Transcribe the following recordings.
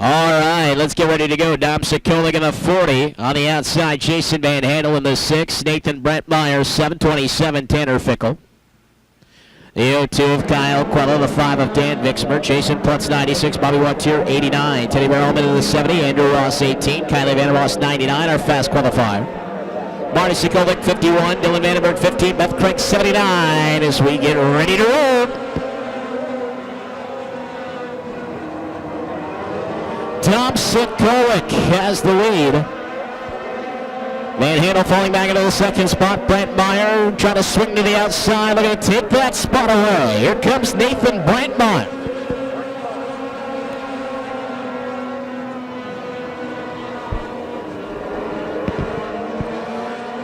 All right, let's get ready to go. Dom Sikolik in the 40. On the outside, Jason Van Handel in the 6. Nathan Brentmeyer, 727, Tanner Fickle. The 02 of Kyle Quello, the 5 of Dan Vixmer. Jason Plutz, 96. Bobby Wattier, 89. Teddy Merrill in the 70. Andrew Ross, 18. Kylie Van Ross, 99. Our fast qualifier. Marty Sikolik, 51. Dylan Vandenberg, 15. Beth Craig, 79. As we get ready to roll. Dom Sikolik has the lead. Van Handel falling back into the second spot. Brentmeyer trying to swing to the outside. Looking to take that spot away. Here comes Nathan Brentmeyer.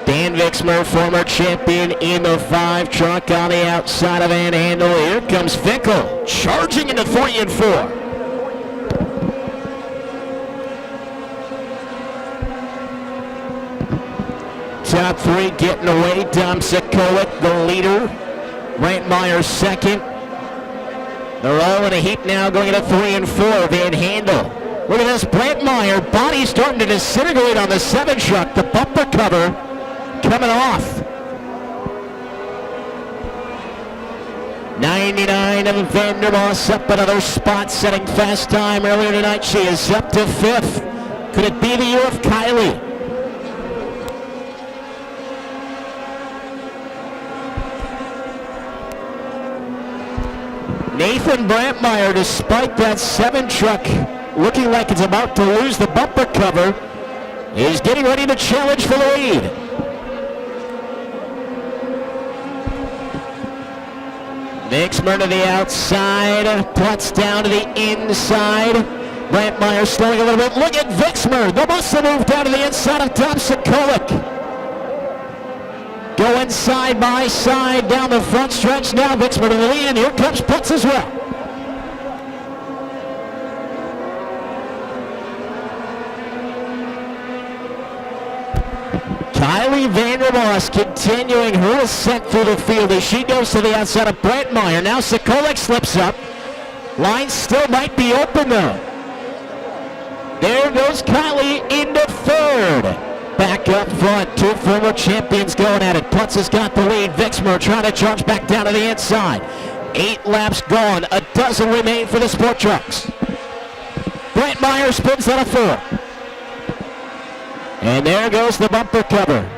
Dan Vixmer, former champion in the 5 truck on the outside of Van Handel. Here comes Fickle, charging into 3 and 4. Top 3 getting away. Dom Sikolik, the leader. Brentmeyer second. They're all in a heap now, going into 3 and 4. Van Handel. Look at this, Brentmeyer. Body starting to disintegrate on the 7 truck. The bumper cover coming off. 99 of Vandermoss up another spot, setting fast time earlier tonight. She is up to 5th. Could it be the year of Kylie? Nathan Brentmeyer, despite that 7 truck looking like it's about to lose the bumper cover, is getting ready to challenge for the lead. Vixmer to the outside, Plutz down to the inside. Brentmeyer slowing a little bit. Look at Vixmer. The muscle move down to the inside of Dom Sikolik. Going side by side down the front stretch. Now Vixmer to the lead, and here comes Plutz as well. Kylie Vandermoss continuing her ascent through the field as she goes to the outside of Brentmeyer. Now Sikolik slips up. Line still might be open though. There goes Kylie into 3rd. Back up front, 2 former champions going at it. Plutz has got the lead. Vixmer trying to charge back down to the inside. 8 laps gone, a dozen remain for the sport trucks. Brentmeyer spins out of 4. And there goes the bumper cover.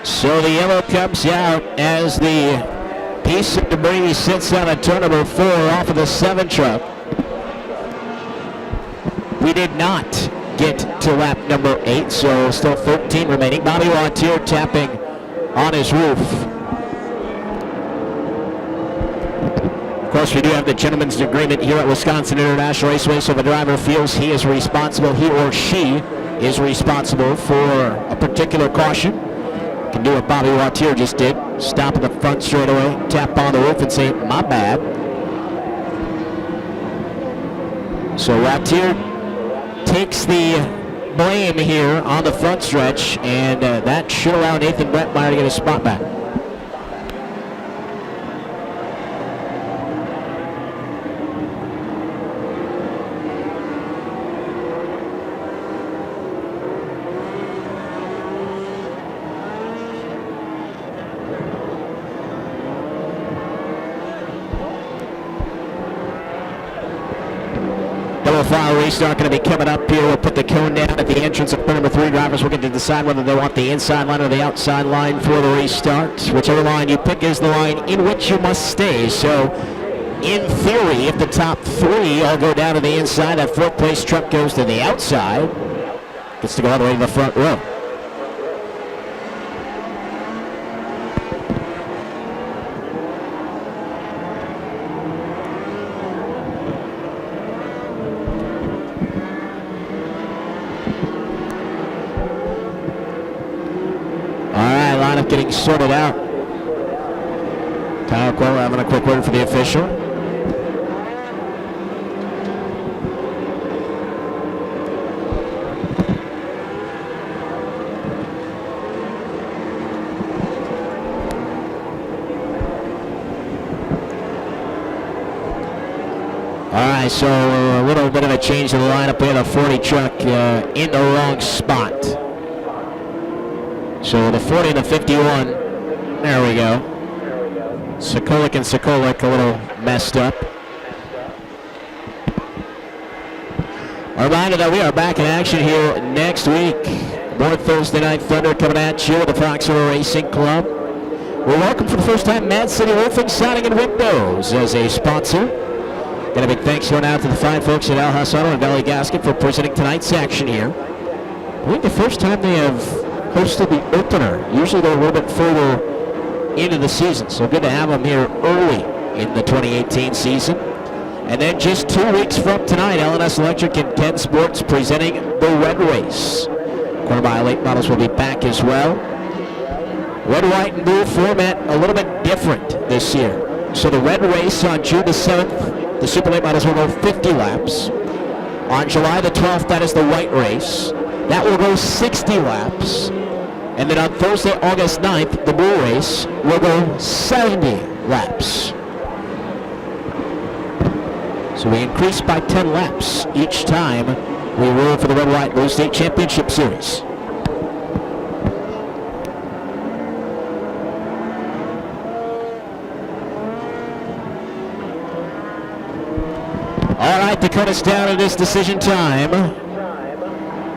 So the yellow comes out as the piece of debris sits on a turn number 4 off of the 7 truck. We did not get to lap number 8, so still 13 remaining. Bobby Wattier tapping on his roof. Of course, we do have the gentleman's agreement here at Wisconsin International Raceway, so if a driver feels he is responsible, he or she is responsible for a particular caution, can do what Bobby Wattier just did. Stop at the front straightaway, tap on the roof and say, my bad. So Wattier takes the blame here on the front stretch, and that should allow Nathan Brentmeyer to get a spot back. File restart going to be coming up here. We'll put the cone down at the entrance of turn number 3. Drivers will get to decide whether they want the inside line or the outside line for the restart. Whichever line you pick is the line in which you must stay. So, in theory, if the top 3 all go down to the inside, that 4th place truck goes to the outside. Gets to go all the way to the front row. Getting sorted out. Kyle Quello having a quick word for the official. I saw a little bit of a change in the lineup. We had a 40 truck in the wrong spot. So the 40 and the 51, there we go. Sokolik and Sokolik a little messed up. A reminder that we are back in action here next week. More Thursday Night Thunder coming at you with the FRRC Racing Club. We welcome for the first time Mad City Roofing, Siding, and Windows as a sponsor. Got a big thanks going out to the fine folks at Al Hassan and Valley Gasket for presenting tonight's action here. I believe the first time they have hosted the opener. Usually they're a little bit further into the season, so good to have them here early in the 2018 season. And then just 2 weeks from tonight, L&S Electric and Ken Sports presenting the Red Race. Quarter mile late models will be back as well. Red, white, and blue format a little bit different this year. So the Red Race on June the 7th, the Super Late models will go 50 laps. On July the 12th, that is the White Race. That will go 60 laps. And then on Thursday, August 9th, the Blue Race will go 70 laps. So we increase by 10 laps each time we roll for the Red, White, Blue State Championship Series. All right, to cut us down to this decision time,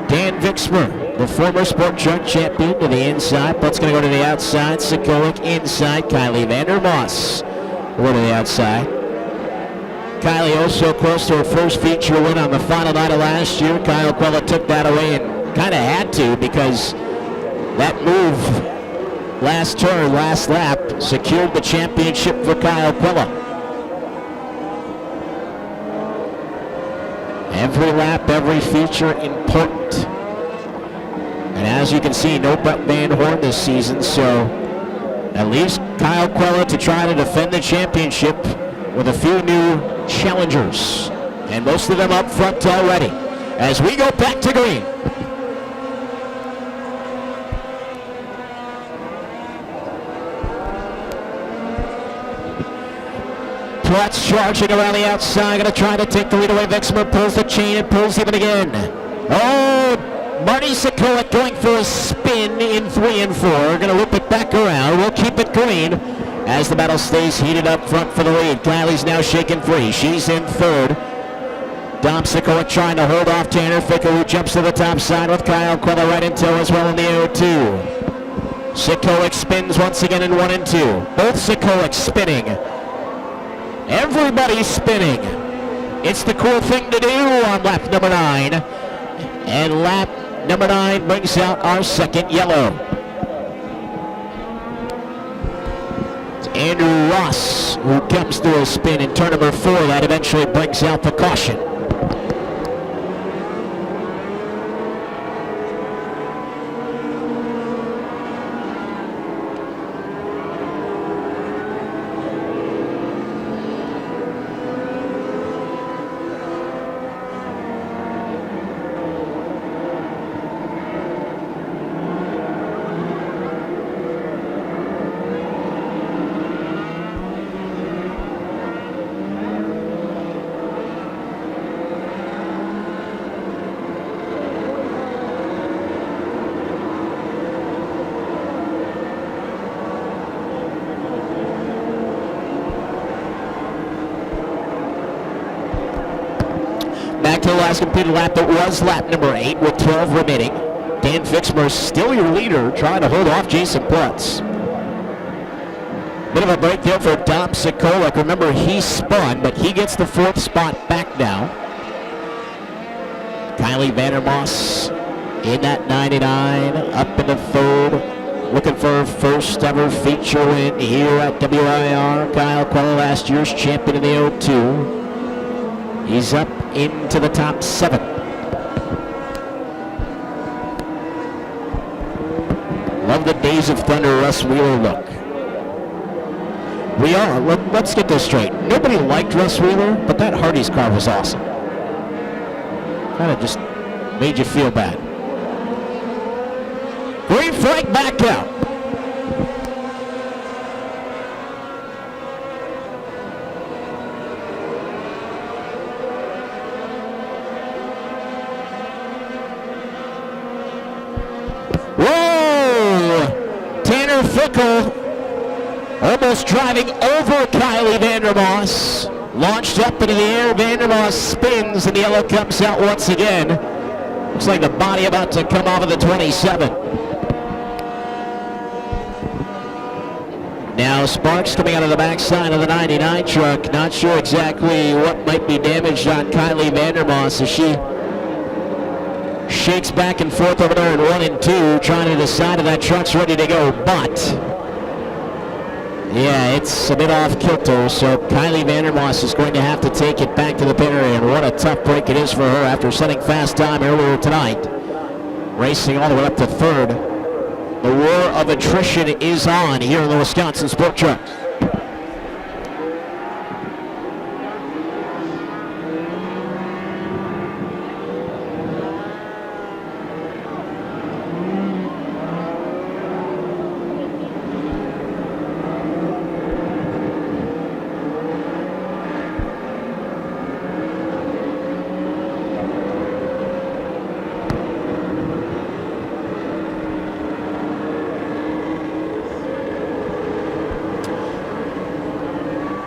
Dan Vixmer, the former Sport Truck champion, to the inside. Butt's going to go to the outside. Sokolik inside. Kylie Vandermoss go to the outside. Kylie also close to her first feature win on the final night of last year. Kyle Quella took that away and kind of had to, because that move last turn, last lap, secured the championship for Kyle Quella. Every lap, every feature important. And as you can see, no Brett Van Horn this season, so at least Kyle Quella to try to defend the championship with a few new challengers, and most of them up front already. As we go back to green. Platz charging around the outside, going to try to take the lead away. Vixmer pulls the chain and pulls even again. Oh, Marty Sokolik going for a spin in 3 and 4. Going to loop it back around. We'll keep it green as the battle stays heated up front for the lead. Kylie's now shaken free. She's in third. Dom Sokolik trying to hold off Tanner Ficker, who jumps to the top side with Kyle Quella right in tow as well in the 0-2. Sokolik spins once again in 1 and 2. Both Sokolik spinning. Everybody's spinning. It's the cool thing to do on lap number 9. And lap number 9 brings out our second yellow. Andrew Ross, who comes through a spin in turn number 4, that eventually brings out the caution. Back to the last completed lap that was lap number 8 with 12 remaining. Dan Vixmer still your leader, trying to hold off Jason Platz. Bit of a break there for Dom Sokolik. Remember, he spun, but he gets the 4th spot back now. Kylie Vandermoss in that 99, up in the 3rd. Looking for her first ever feature win here at WIR. Kyle Quella, last year's champion in the 0-2. He's up into the top 7. Love the Days of Thunder Russ Wheeler look. We are. Let's get this straight. Nobody liked Russ Wheeler, but that Hardy's car was awesome. Kind of just made you feel bad. Green flag back out. little fickle. Almost driving over Kylie Vandermoss. Launched up into the air, Vandermoss spins, and the yellow comes out once again. Looks like the body about to come off of the 27. Now Sparks coming out of the backside of the 99 truck. Not sure exactly what might be damaged on Kylie Vandermoss as she shakes back and forth over there in 1 and 2, trying to decide if that truck's ready to go, but yeah, it's a bit off kilter, so Kylie Vandermoss is going to have to take it back to the pit area, and what a tough break it is for her after setting fast time earlier tonight. Racing all the way up to third. The war of attrition is on here in the Wisconsin Sport Trucks.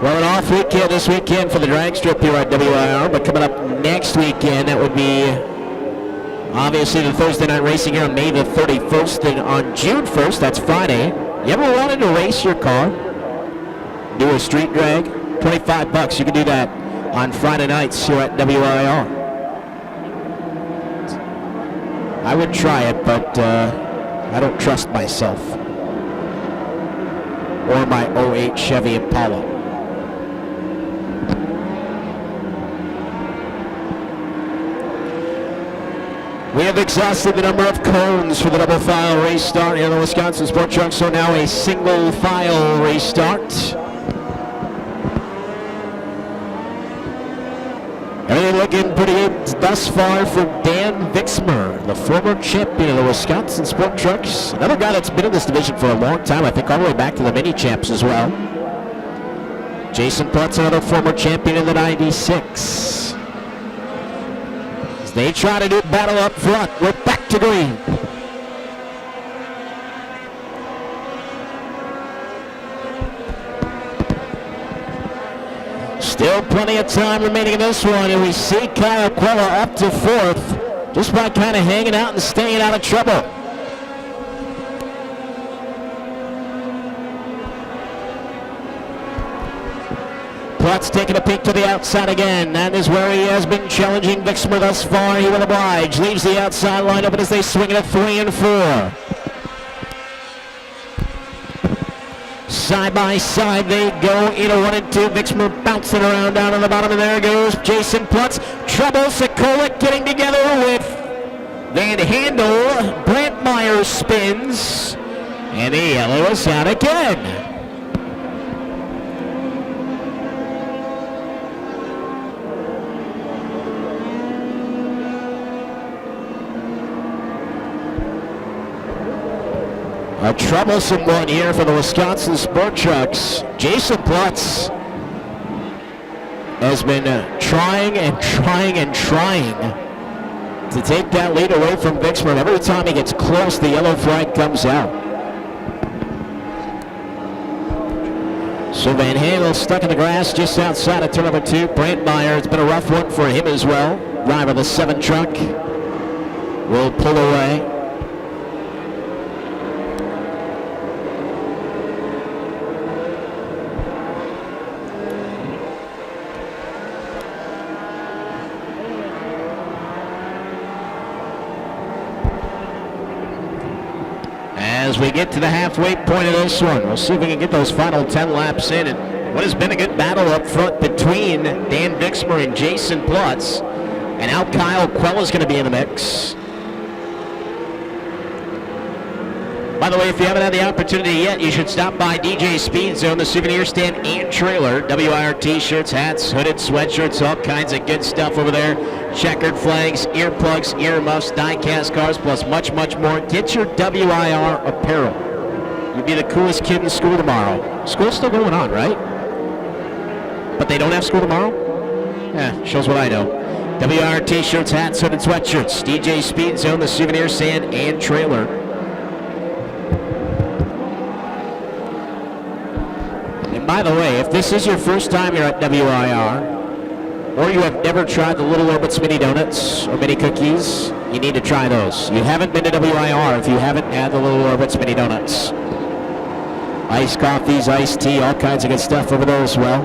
Well, an off weekend this weekend for the drag strip here at WIR, but coming up next weekend, that would be obviously the Thursday night racing here on May the 31st, and on June 1st, that's Friday. You ever wanted to race your car? Do a street drag? $25, you can do that on Friday nights here at WIR. I would try it, but I don't trust myself. Or my 08 Chevy Impala. We have exhausted the number of cones for the double file race start here in the Wisconsin Sport Truck, so now a single file race start. Everything looking pretty good thus far for Dan Vixmer, the former champion of the Wisconsin Sport Trucks. Another guy that's been in this division for a long time, I think all the way back to the mini champs as well. Jason Putz, another former champion in the 96. They try to do battle up front. We're back to green. Still plenty of time remaining in this one, and we see Kyle Quella up to fourth just by kind of hanging out and staying out of trouble. Platz taking a peek to the outside again. That is where he has been challenging Vixmer thus far. He will oblige. Leaves the outside line open as they swing it at 3 and 4. Side by side they go in a 1 and 2. Vixmer bouncing around down on the bottom, and there goes Jason Platz. Trouble. Sikolik getting together with Van Handel. Brant Meyer spins, and the yellow is out again. A troublesome one here for the Wisconsin Sport Trucks. Jason Platz has been trying and trying and trying to take that lead away from Vixmer. Every time he gets close, the yellow flag comes out. So Van Handel stuck in the grass just outside of turn number 2. Brant Meyer, it's been a rough one for him as well. Driver of the 7 truck will pull away. As we get to the halfway point of this one, we'll see if we can get those final 10 laps in. And what has been a good battle up front between Dan Vixmer and Jason Platz. And now Kyle Quella is going to be in the mix. By the way, if you haven't had the opportunity yet, you should stop by DJ Speed Zone, the souvenir stand and trailer. WIR t-shirts, hats, hooded sweatshirts, all kinds of good stuff over there. Checkered flags, earplugs, earmuffs, die-cast cars, plus much, much more. Get your WIR apparel. You'll be the coolest kid in school tomorrow. School's still going on, right? But they don't have school tomorrow? Yeah, shows what I know. WIR t-shirts, hats, hooded sweatshirts. DJ Speed Zone, the souvenir stand and trailer. And by the way, if this is your first time here at WIR, or you have never tried the Little Orbits mini donuts or mini cookies, you need to try those. You haven't been to WIR if you haven't had the Little Orbits mini donuts. Iced coffees, iced tea, all kinds of good stuff over there as well.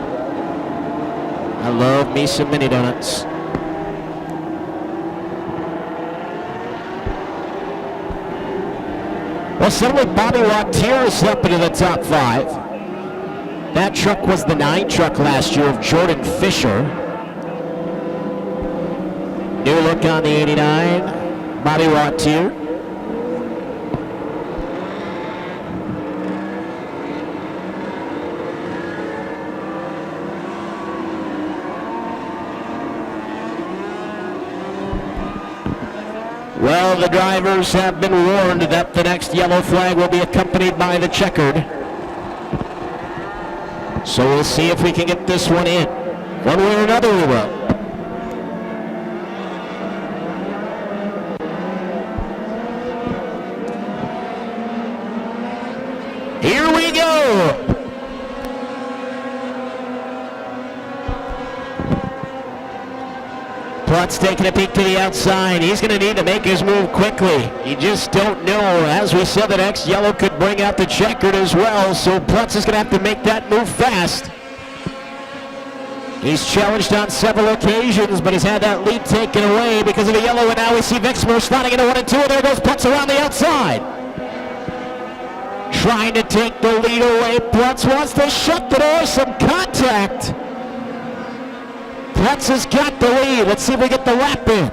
I love me some mini donuts. Well, suddenly Bobby Wattier is up into the top 5. That truck was the 9 truck last year of Jordan Fisher. New look on the 89, Bobby Wattier. Well, the drivers have been warned that the next yellow flag will be accompanied by the checkered. So we'll see if we can get this one in. One way or another we will. Here we go. Plutz taking a peek to the outside. He's going to need to make his move quickly. You just don't know. As we said, the next yellow could bring out the checkered as well, so Plutz is going to have to make that move fast. He's challenged on several occasions, but he's had that lead taken away because of the yellow, and now we see Vixmer sliding into 1 and 2, and there goes Plutz around the outside. Trying to take the lead away. Plutz wants to shut the door. Some contact. Plutz has got the lead. Let's see if we get the lap in.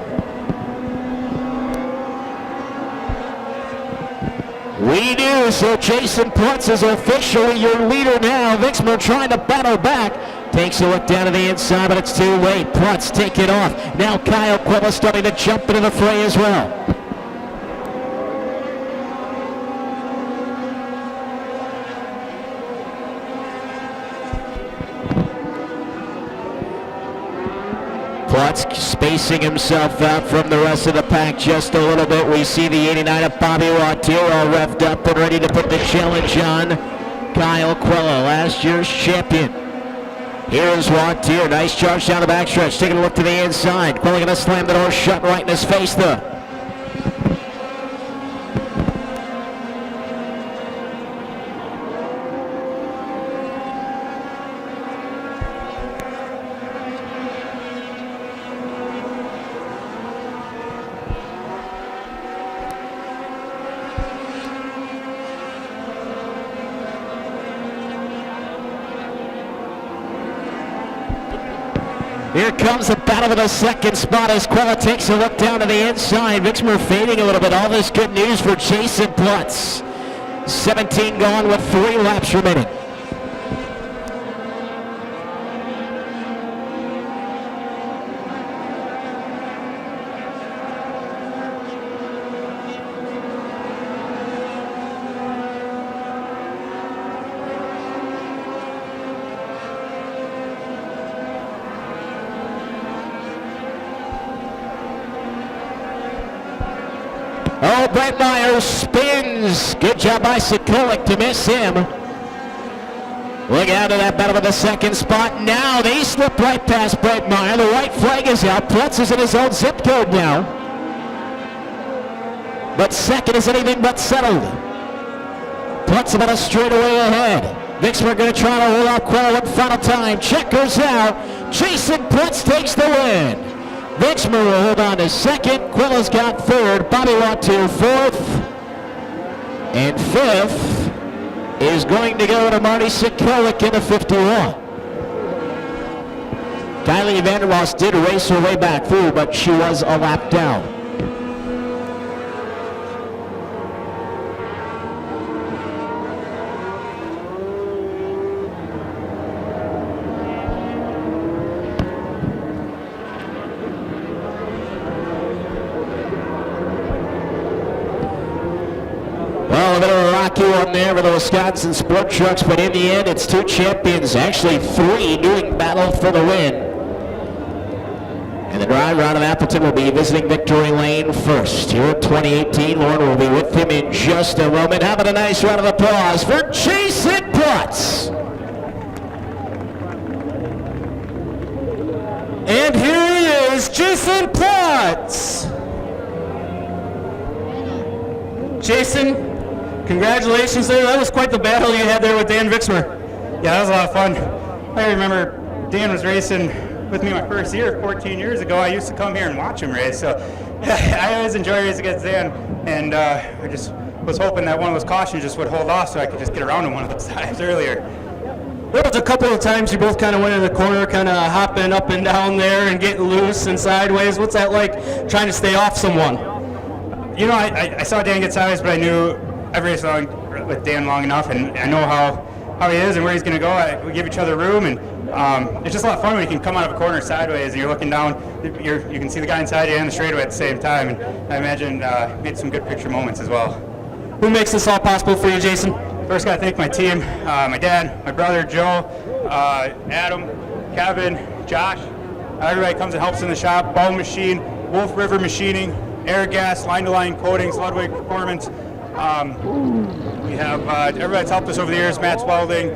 We do, so Jason Plutz is officially your leader now. Vixmer trying to battle back. Takes a look down to the inside, but it's too late. Plutz take it off. Now Kyle Quilla starting to jump into the fray as well. Plutz spacing himself out from the rest of the pack just a little bit. We see the 89 of Bobby Wattier all revved up and ready to put the challenge on Kyle Quilla, last year's champion. Here's Wattier, nice charge down the backstretch, taking a look to the inside. Quilla gonna slam the door shut right in his face though. Here comes the battle for the second spot as Quilla takes a look down to the inside. Vixmer fading a little bit. All this good news for Jason Plutz. 17 gone with 3 laps remaining. Oh, Brett Myers spins. Good job by Sikolik to miss him. Look out to that battle for the second spot. Now they slip right past Brett Meyer. The white flag is out. Plutz is in his own zip code now. But second is anything but settled. Plutz about a straightaway ahead. Vixmer going to try to hold off Quilla one final time. Checkers out. Jason Plutz takes the win. Vixmer will hold on to second. Quilla's got third. Bobby Wattier fourth. And fifth is going to go to Marty Sikolik in the 51. Kylie Vanderwaals did race her way back through, but she was a lap down. Well, a bit of a rocky one there for the Wisconsin Sport Trucks, but in the end, it's 2 champions, actually 3, doing battle for the win. And the driver out of Appleton will be visiting Victory Lane first. Here in 2018, Lauren will be with him in just a moment. How about a nice round of applause for Jason Plutz? And here he is, Jason Platts. Jason, congratulations there. That was quite the battle you had there with Dan Vixmer. Yeah, that was a lot of fun. I remember Dan was racing with me my first year, 14 years ago. I used to come here and watch him race, so I always enjoy racing against Dan. And I just was hoping that one of those cautions just would hold off so I could just get around him one of those times earlier. There was a couple of times you both kind of went in the corner, kind of hopping up and down there and getting loose and sideways. What's that like, trying to stay off someone? You know, I saw Dan get sideways, but I knew I've raced with Dan long enough, and I know how he is and where he's going to go. We give each other room, and it's just a lot of fun when you can come out of a corner sideways and you're looking down. You can see the guy inside you and the straightaway at the same time, and I imagine made some good picture moments as well. Who makes this all possible for you, Jason? First, got to thank my team, my dad, my brother, Joe, Adam, Kevin, Josh. Everybody comes and helps in the shop. Ball Machine, Wolf River Machining, Air Gas, Line-to-Line Coatings, Ludwig Performance. We have everybody's helped us over the years, Matt's Welding,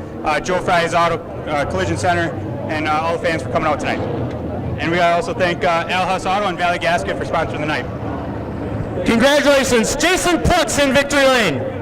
Joe Fry's Auto Collision Center, and all the fans for coming out tonight. And we also thank Al Huss Auto and Valley Gasket for sponsoring the night. Congratulations, Jason Platts in victory lane.